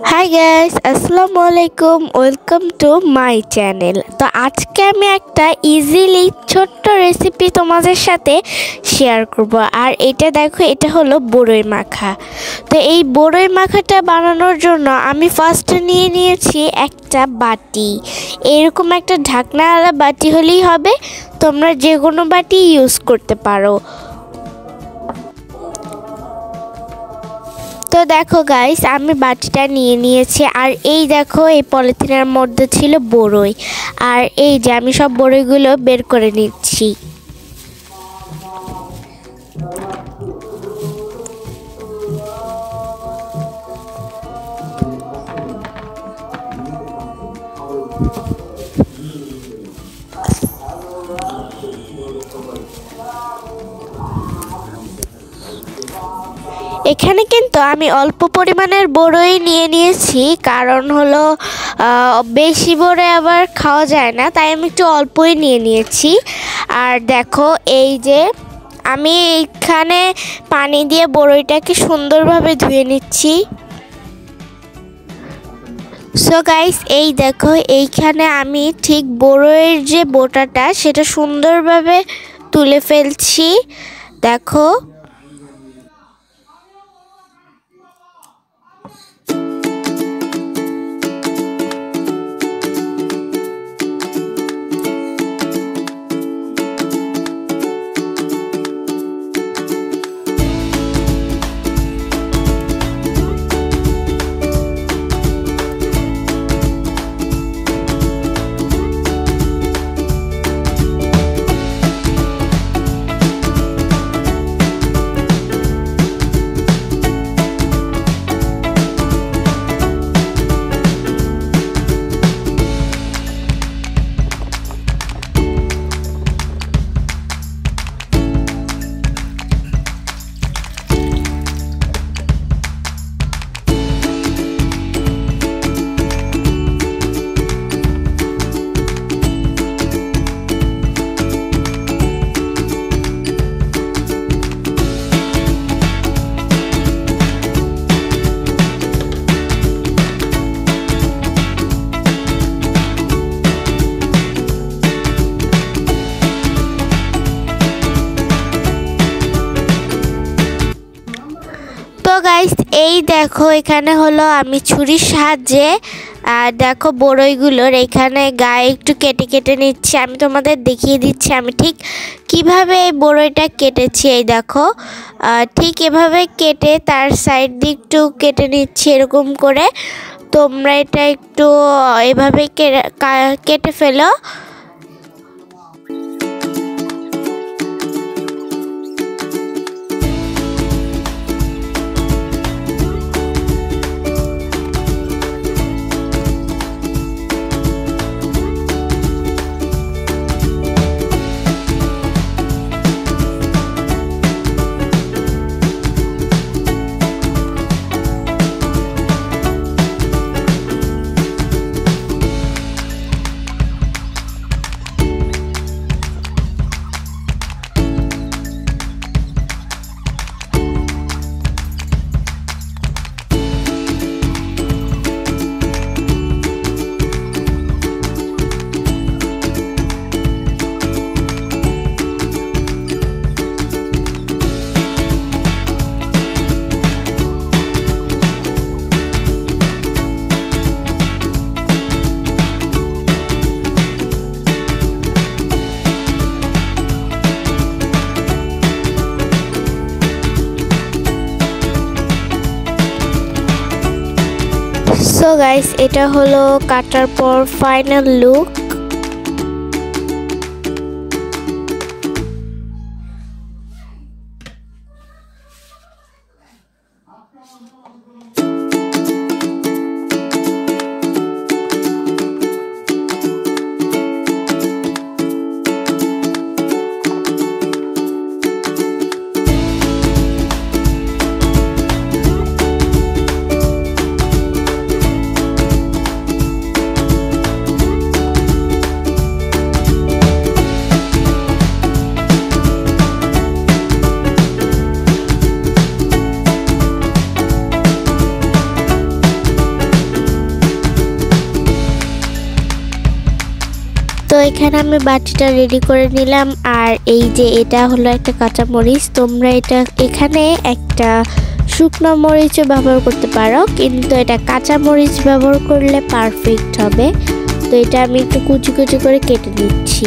Hi guys, আসসালামু আলাইকুম। Welcome to my channel. তো আজকে আমি একটা ইজিলি ছোট্ট রেসিপি তোমাদের সাথে শেয়ার করব। আর এটা দেখো, এটা হলো বড়ই মাখা। তো এই বড়ই মাখাটা বানানোর জন্য আমি ফার্স্টে নিয়ে নিয়েছি একটা বাটি। এরকম একটা ঢাকনাওয়ালা বাটি হলেই হবে, তোমরা যে কোনো বাটি ইউজ করতে পারো। তো দেখো গাইস, আমি বাটিটা নিয়ে নিয়েছি। আর এই দেখো, এই পলিথিনের মধ্যে ছিল বড়ই। আর এই যে আমি সব বড়ইগুলো বের করে নিচ্ছি। এখানে কিন্তু আমি অল্প পরিমাণের বড়ই নিয়ে নিয়েছি, কারণ হলো বেশি বড়ই আবার খাওয়া যায় না, তাই আমি একটু অল্পই নিয়ে নিয়েছি। আর দেখো, এই যে আমি এইখানে পানি দিয়ে বড়ইটাকে সুন্দরভাবে ধুয়ে নিচ্ছি। সো গাইস, এই দেখো, এইখানে আমি ঠিক বড়ইয়ের যে বোটাটা সেটা সুন্দরভাবে তুলে ফেলছি। দেখো, তো গাইস, এই দেখো, এখানে হলো আমি ছুরির সাহায্যে দেখো বড়ইগুলোর এখানে গায়ে একটু কেটে কেটে নিচ্ছি। আমি তোমাদের দেখিয়ে দিচ্ছি আমি ঠিক কিভাবে এই বড়ইটা কেটেছি। এই দেখো, ঠিক এভাবে কেটে তার সাইড দিয়ে একটু কেটে নিচ্ছি এরকম করে। তোমরা এটা একটু এভাবে কেটে ফেলো। সো গাইস, এটা হলো কাটার পর ফাইনাল লুক। এখানে আমি বাটিটা রেডি করে নিলাম। আর এই যে এটা হলো একটা কাঁচামরিচ, তোমরা এটা এখানে একটা শুকনো মরিচও ব্যবহার করতে পারো, কিন্তু এটা কাঁচামরিচ ব্যবহার করলে পারফেক্ট হবে। তো এটা আমি একটু কুচি কুচি করে কেটে নিচ্ছি।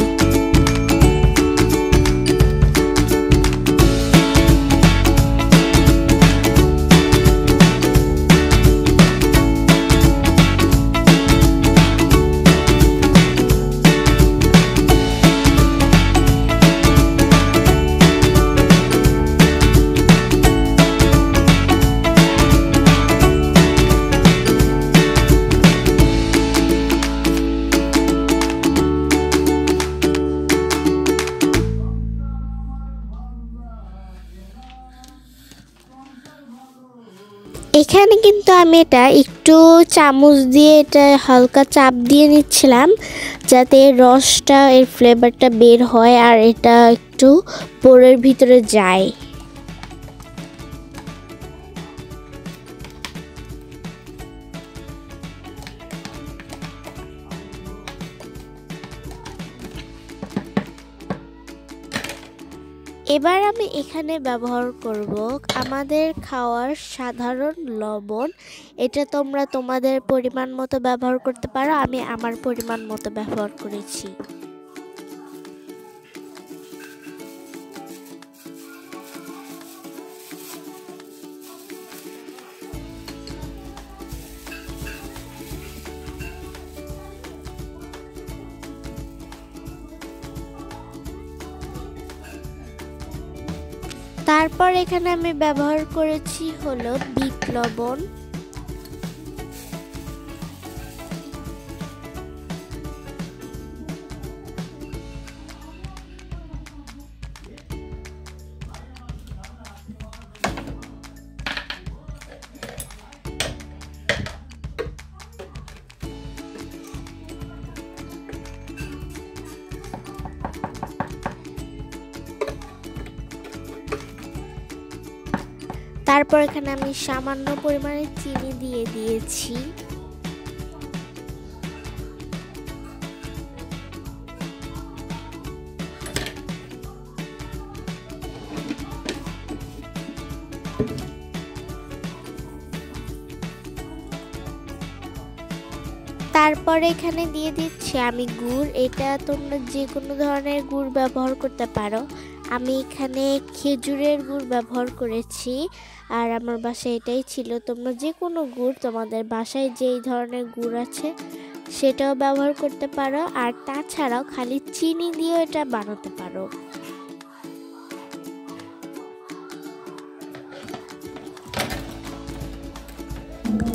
এখানে কিন্তু আমি এটা একটু চামচ দিয়ে এটা হালকা চাপ দিয়ে নিচ্ছিলাম, যাতে রসটা এর ফ্লেভারটা বের হয় আর এটা একটু বোরের ভিতরে যায়। এবার আমি এখানে ব্যবহার করব আমাদের খাওয়ার সাধারণ লবণ। এটা তোমরা তোমাদের পরিমাণ মতো ব্যবহার করতে পারো, আমি আমার পরিমাণ মতো ব্যবহার করেছি। তারপর এখানে আমি ব্যবহার করেছি হলো বিট লবণ। তারপর এখানে আমি সামান্য পরিমাণে চিনি দিয়ে দিয়েছি। তারপর এখানে দিয়ে দিচ্ছি আমি গুড়। এটা তোমরা যে কোনো ধরনের গুড় ব্যবহার করতে পারো, আমি এখানে খেজুরের গুড় ব্যবহার করেছি আর আমার বাসায় এটাই ছিল। তোমরা যে কোনো গুড়, তোমাদের বাসায় যেই ধরনের গুড় আছে সেটাও ব্যবহার করতে পারো, আর তাছাড়াও খালি চিনি দিয়েও এটা বানাতে পারো।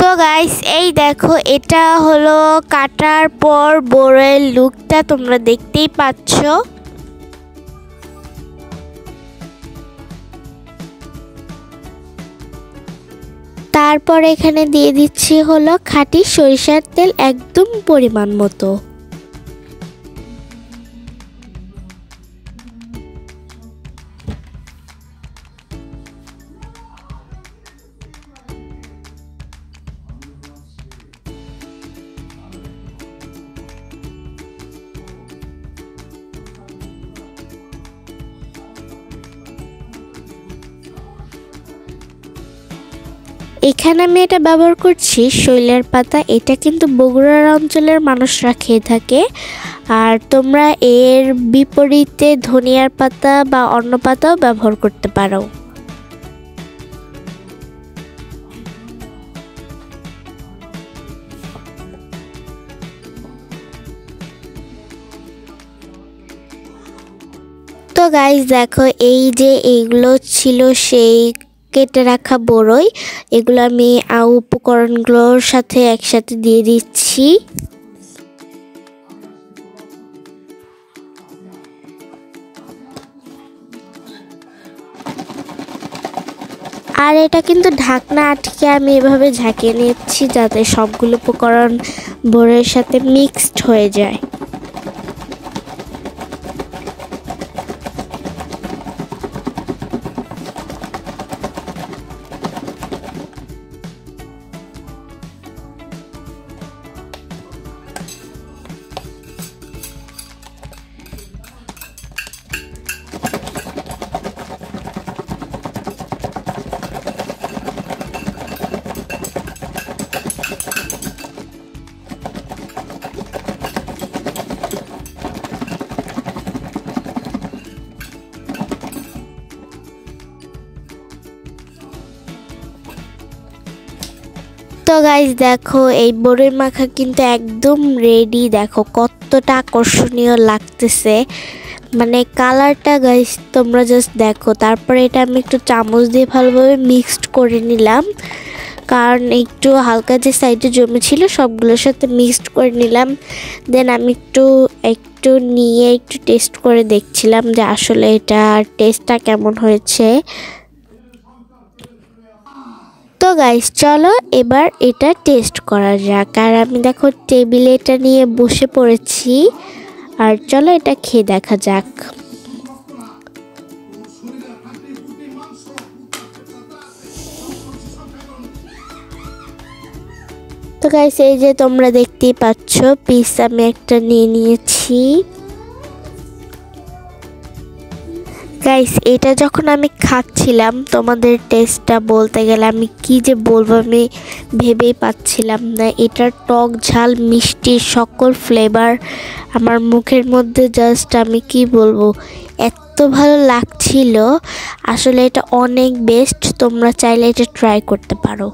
তো গাইস, এই দেখো এটা হলো কাটার পর বড়ের লুকটা, তোমরা দেখতেই পাচ্ছ। তারপর এখানে দিয়ে দিচ্ছি হলো খাঁটি সরিষার তেল একদম পরিমাণ মতো। এখানে আমি এটা ব্যবহার করছি শৈলের পাতা। এটা কিন্তু বগুড়ার অঞ্চলের মানুষরা খেয়ে থাকে, আর তোমরা এর বিপরীতে ধনিয়ার পাতা বা অন্য পাতাও ব্যবহার করতে পারো। তো গাইস দেখো, এই যে এইগুলো ছিল সেই কেটে রাখা বড়ই। এগুলো আমি উপকরণগুলোর সাথে একসাথে দিয়ে দিচ্ছি। আর এটা কিন্তু ঢাকনা আটকে আমি এভাবে ঝাঁকিয়ে নিচ্ছি, যাতে সবগুলো উপকরণ বড়ির সাথে মিক্সড হয়ে যায়। তো গাইস দেখো এই বড়ির মাখা কিন্তু একদম রেডি। দেখো কতটা আকর্ষণীয় লাগতেছে, মানে কালারটা গাইস তোমরা জাস্ট দেখো। তারপরে এটা আমি একটু চামচ দিয়ে ভালোভাবে মিক্সড করে নিলাম, কারণ একটু হালকা যে সাইডে জমেছিল সবগুলোর সাথে মিক্সড করে নিলাম। দেন আমি একটু নিয়ে একটু টেস্ট করে দেখছিলাম যে আসলে এটা টেস্টটা কেমন হয়েছে। তো গাইস চলো এবার এটা টেস্ট করা যাক। আর আমি দেখো টেবিলে এটা নিয়ে বসে পড়েছি, আর চলো এটা খেয়ে দেখা যাক। তো গাইস এই যে তোমরা দেখতেই পাচ্ছ পিস আমি একটা নিয়ে নিয়েছি। গাইস এটা যখন আমি খাচ্ছিলাম তোমাদের টেস্টটা বলতে গেলে আমি কি যে বলবো আমি ভেবেই পাচ্ছিলাম না। এটার টক ঝাল মিষ্টি সকল ফ্লেভার আমার মুখের মধ্যে জাস্ট আমি কি বলবো এত ভালো লাগছিল। আসলে এটা অনেক বেস্ট, তোমরা চাইলে এটা ট্রাই করতে পারো।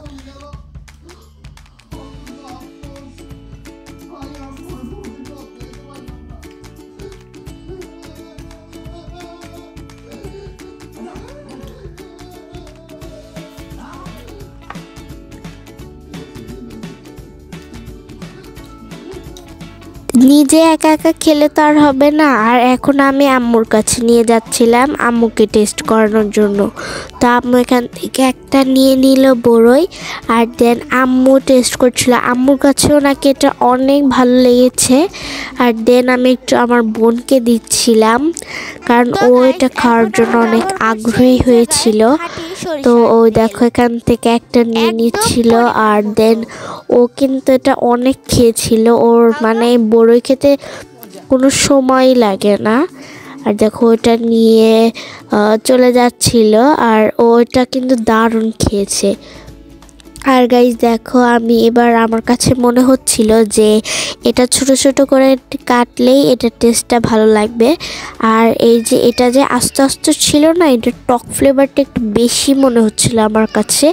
নিজে একা একা খেলে তো আর হবে না, আর এখন আমি আম্মুর কাছে নিয়ে যাচ্ছিলাম আম্মুকে টেস্ট করানোর জন্য। তো আম্মু এখান থেকে একটা নিয়ে নিল বড়ই, আর দেন আম্মু টেস্ট করছিল, আম্মুর কাছেও নাকি এটা অনেক ভালো লেগেছে। আর দেন আমি একটু আমার বোনকে দিচ্ছিলাম, কারণ ও এটা খাওয়ার জন্য অনেক আগ্রহী হয়েছিল। তো ও দেখো এখান থেকে একটা নিয়ে নিচ্ছিল, আর দেন ও কিন্তু এটা অনেক খেয়েছিল। ওর মানে বড়ই খেতে কোনো সময় লাগে না। আর দেখো ওটা নিয়ে চলে যাচ্ছিল, আর ওটা কিন্তু দারুণ খেয়েছে। আর গাইস দেখো আমি এবার আমার কাছে মনে হচ্ছিল যে এটা ছোট ছোট করে কাটলেই এটা টেস্টটা ভালো লাগবে। আর এই যে এটা যে আস্তে আস্তে ছিল না, এটা টক ফ্লেভারটা একটু বেশি মনে হচ্ছিল আমার কাছে,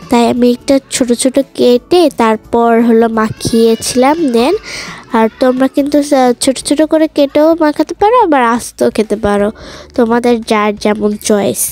তাই আমি একটা ছোট ছোট কেটে তারপর হলো মাখিয়েছিলাম। দেন আর তোমরা কিন্তু ছোট ছোট করে কেটেও মাখাতে পারো, আবার আস্তেও খেতে পারো, তোমাদের যার যেমন চয়েস।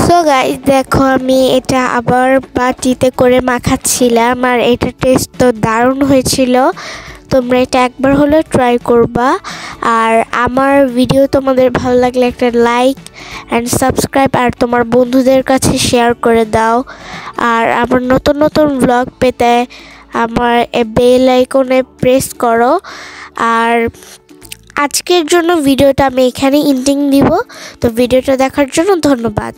সো গাইস দেখো আমি এটা আবার বাটিতে করে মাখাচ্ছিলাম, আর এটা টেস্ট তো দারুণ হয়েছিল। তোমরা এটা একবার হলে ট্রাই করবা। আর আমার ভিডিও তোমাদের ভালো লাগলে একটা লাইক অ্যান্ড সাবস্ক্রাইব আর তোমার বন্ধুদের কাছে শেয়ার করে দাও। আর আমার নতুন নতুন ব্লগ পেতে আমার বেল আইকনে প্রেস করো। আর আজকের জন্য ভিডিওটা আমি এখানে এন্ডিং দিব। তো ভিডিওটা দেখার জন্য ধন্যবাদ।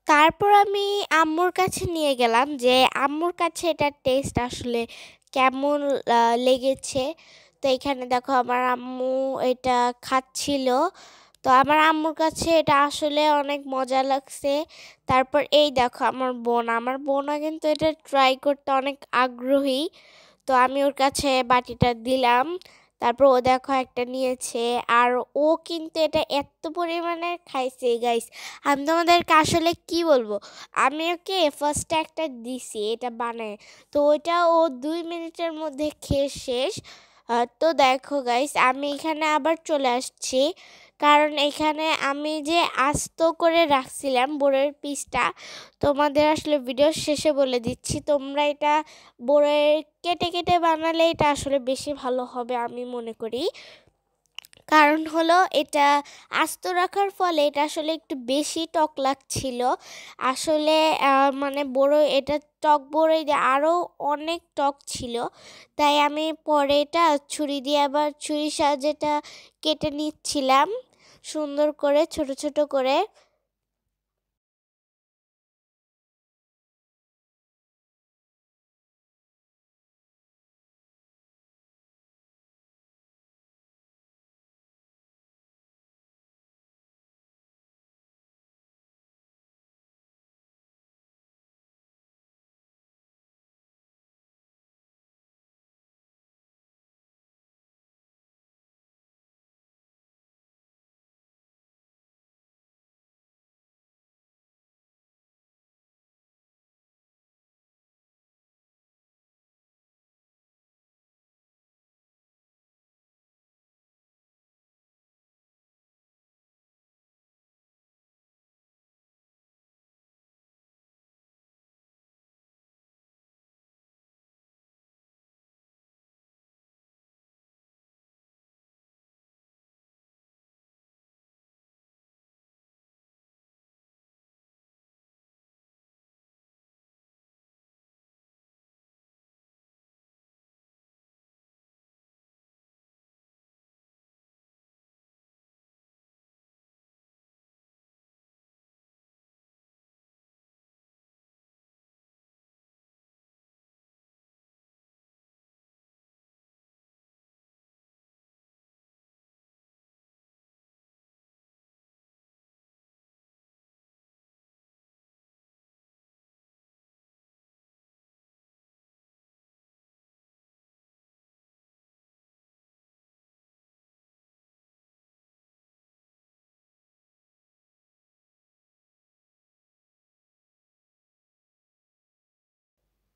তারপর আমি আম্মুর কাছে নিয়ে গেলাম যে আম্মুর কাছে এটার টেস্ট আসলে কেমন লেগেছে। তো এখানে দেখো আমার আম্মু এটা খাচ্ছিল। তো আমার আম্মুর কাছে এটা আসলে অনেক মজা লাগছে। তারপর এই দেখো আমার বোনও কিন্তু এটা ট্রাই করতে অনেক আগ্রহী। তো আমি ওর কাছে বাটিটা দিলাম। তারপর ও দেখো একটা নিয়েছে। আর ও কিন্তু এটা এত পরিমাণে খাইছে গাইস, আমি তোমাদেরকে আসলে কি বলবো। আমি ওকে ফার্স্টে একটা দিছি এটা বানায়, তো ওইটা ও 2 মিনিটের মধ্যে খেয়ে শেষ। তো দেখো গাইস আমি এখানে আবার চলে আসছি, কারণ এখানে আমি যে আস্ত করে রাখছিলাম বোরের পিসটা, তোমাদের আসলে ভিডিও শেষে বলে দিচ্ছি। তোমরা এটা বোরের কেটে কেটে বানালে এটা আসলে বেশি ভালো হবে আমি মনে করি। কারণ হলো এটা আস্ত রাখার ফলে এটা আসলে একটু বেশি টক লাগছিল। আসলে মানে এটা টক বড়ই দিয়ে আরও অনেক টক ছিল। তাই আমি পরে এটা ছুরি দিয়ে আবার ছুরির সাহায্যে এটা কেটে নিচ্ছিলাম সুন্দর করে ছোট ছোট করে।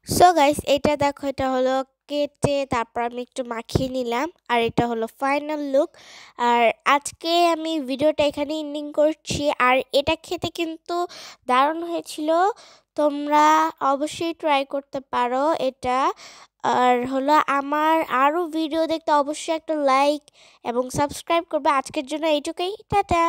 সো গাইস এটা দেখো, এটা হলো কেটে তারপর আমি একটু মাখিয়ে নিলাম, আর এটা হলো ফাইনাল লুক। আর আজকে আমি ভিডিওটা এখানে এন্ডিং করছি। আর এটা খেতে কিন্তু দারুণ হয়েছিল, তোমরা অবশ্যই ট্রাই করতে পারো এটা। আর হলো আমার আরও ভিডিও দেখতে অবশ্যই একটা লাইক এবং সাবস্ক্রাইব করবে। আজকের জন্য এইটুকুই, টাটা।